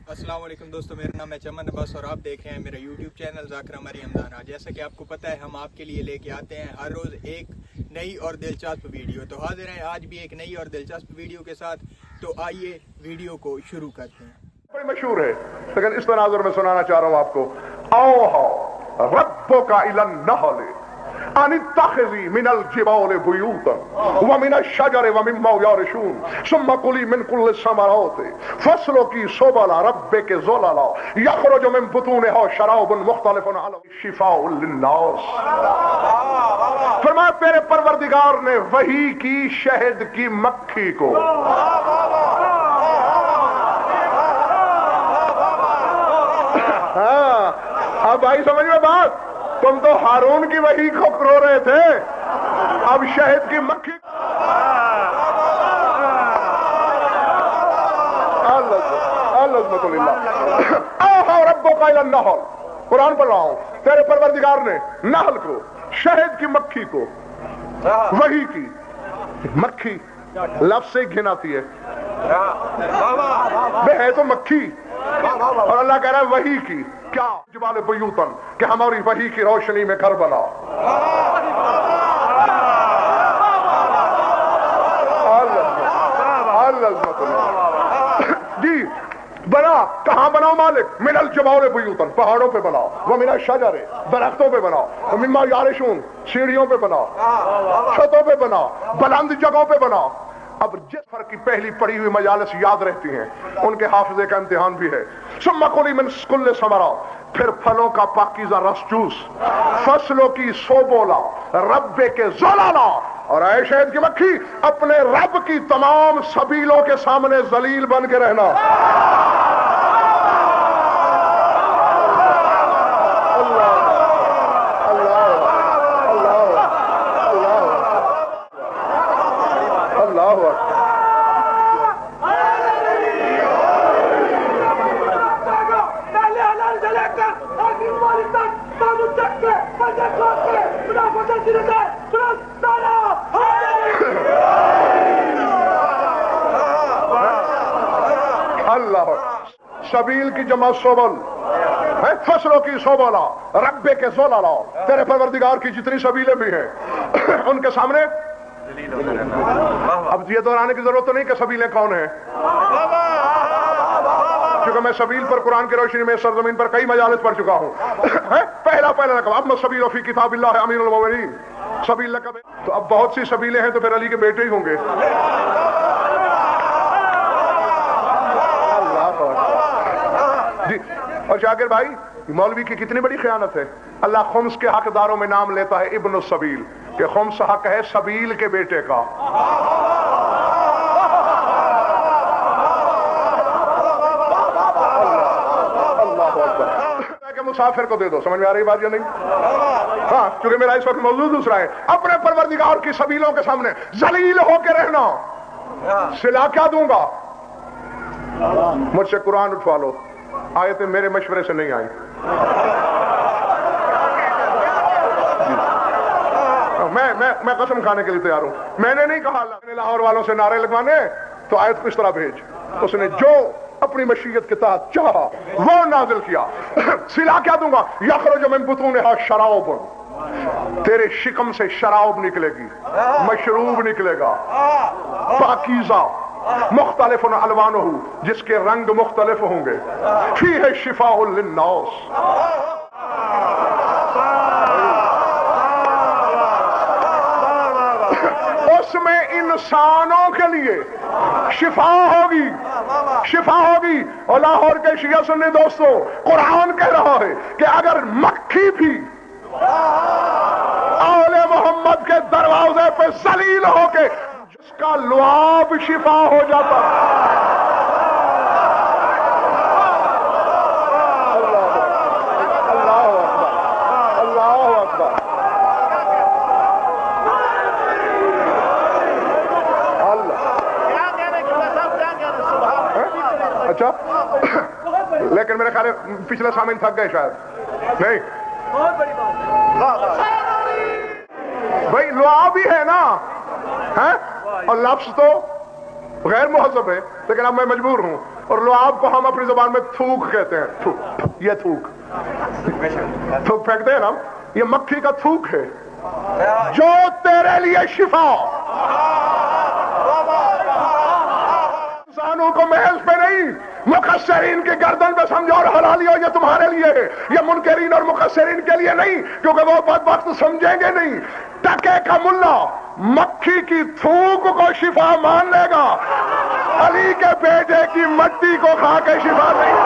अस्सलाम वालेकुम दोस्तों, मेरा नाम है चमन अब्बास और आप देख रहे हैं मेरा यूट्यूब चैनल ज़ाकिर मरी हमदाना। जैसा कि आपको पता है हम आपके लिए लेके आते हैं हर रोज़ एक नई और दिलचस्प वीडियो। तो हाजिर हैं आज भी एक नई और दिलचस्प वीडियो के साथ। तो आइए वीडियो को शुरू करते हैं। बड़ी मशहूर है लेकिन इस तनाजुर में सुनाना चाह रहा हूँ आपको। आओ रब्बो का इलन नहले अनित्तखिज़ी मिनल जिबाल बुयूतन व मिनश शजर व मिम्मा यारशून सुम्मा कुली मिन कुल्लि समरात फसलो की सोबला रब्बे के ज़ोलला यखरुजु मिन बुतूनिहा शराबुन मुख्तलिफुन अला शिफाउल लिन्नास। फरमाया मेरे परवरदिगार ने वही की शहद की मक्खी को। हाँ, अब भाई समझ में बात, तुम तो हारून की वही को रो रहे थे, अब शहद की मक्खी। कुरान पढ़ रहा हूं, तेरे परवरदिगार ने नहल को, शहद की मक्खी को, वही की मक्खी लफ्ज़ से घिन आती है, है तो मक्खी, और अल्लाह कह रहा है वही की क्या जिबाल बुयूतन, कि हमारी वही की रोशनी में घर बना। जी बना, कहां बनाओ मालिक? मिनल जिबाल बुयूतन, पहाड़ों पे बनाओ, वो मिनल शजरे, दरख्तों पे बनाओ, मिम्मा यारशून, सीढ़ियों पे बनाओ, छतों पे बनाओ, बुलंद जगहों पे बनाओ। अब जिस फर की पहली पढ़ी हुई मजालिस याद रहती हैं, उनके हाफिजे का इम्तिहान भी है। सुम्मा कुली मिन कुल्लि समरा, फिर फलों का पाकीज़ा रस चूस, फसलों की सोबोला रब्बे के ज़लाला, और ऐ शहद की मक्खी अपने रब की तमाम सबीलों के सामने जलील बन के रहना। अल्लाह सबील की जमा सोबल है, फसलों की सोबला रब्बे के ज़ोलला, तेरे परवरदिगार की जितनी सबीलें भी हैं उनके सामने। अब ये दोहराने की जरूरत तो नहीं कि सबीलें कौन है, क्योंकि मैं सबील पर कुरान की रोशनी में सरजमीन पर कई मजालिस पढ़ चुका हूँ। पहला लक़ब अब सबील फी किताबिल्लाह अमीरुल मोमिनीन, सबील लक़ब है। तो अब बहुत सी सबीलें हैं तो फिर अली के बेटे ही होंगे। जी और शाकिर भाई, मौलवी की कितनी बड़ी खयानत है। अल्लाह खुम्स के हकदारों में नाम लेता है इब्न सबील, कि खुम्स हक है सबील के बेटे का। मुसाफिर को दे दो, समझ में आ रही बात या नहीं? हाँ, क्योंकि मेरा इस वक्त मौजूद दूसरा है। अपने परवरदिगार की सबीलों के सामने जलील होकर रहना। सिला क्या दूंगा? मुझसे कुरान उठवा लो, आयतें मेरे मशवरे से नहीं आई। मैं कसम खाने के लिए तैयार हूं। मैंने नहीं कहा अल्लाह ने लाहौर वालों से नारे लगवाने, तो आयत को इस तरह भेज। उसने जो अपनी मशीयत के तहत चाहा वो नाजिल किया। सिला क्या दूंगा? यखरुजु मिन बुतूनिहा शराबुन, तेरे शिकम से शराब निकलेगी, मशरूब निकलेगा, पाकीज़ा मुख्तलिफुन अलवानुहु, जिसके रंग मुख्तलिफ होंगे, फीहि शिफाउल लिन्नास, उसमें इंसानों के लिए शिफा होगी, शिफा होगी। और लाहौर के शिया सुन्नी दोस्तों, कुरान कह रहा है कि अगर मक्खी भी औले मोहम्मद के दरवाजे पे जलील होके, जिसका लुआब शिफा हो जाता। अच्छा लेकिन मेरे ख्याल पिछला सामीन थक गए शायद, नहीं भाई लुआ भी है ना, है और लफ्ज तो गैर मुहज़्ज़ब है, लेकिन अब मैं मजबूर हूं اور لعاب کو ہم اپنی زبان میں تھوک کہتے ہیں. تھوک, یہ تھوک تھوک پھینکتے ہیں نا, یہ مکھی کا تھوک ہے جو تیرے لیے شفا. انسانوں کو محض پہ نہیں, مقصرین کی گردن پہ سمجھو اور حلالی ہو, یہ تمہارے لیے ہے, یہ منکرین اور مقصرین کے لیے نہیں, کیونکہ وہ بدبخت سمجھیں گے نہیں. ٹکے کا ملا مکھی کی تھوک کو شفا مان لے گا, علی کے بیٹے کی مٹی کو کھا کے شفا نہیں.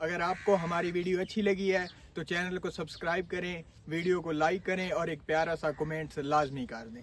اگر آپ کو ہماری ویڈیو اچھی لگی ہے تو چینل کو سبسکرائب کریں, ویڈیو کو لائک کریں اور ایک پیارا سا کمنٹ لازمی کر دیں.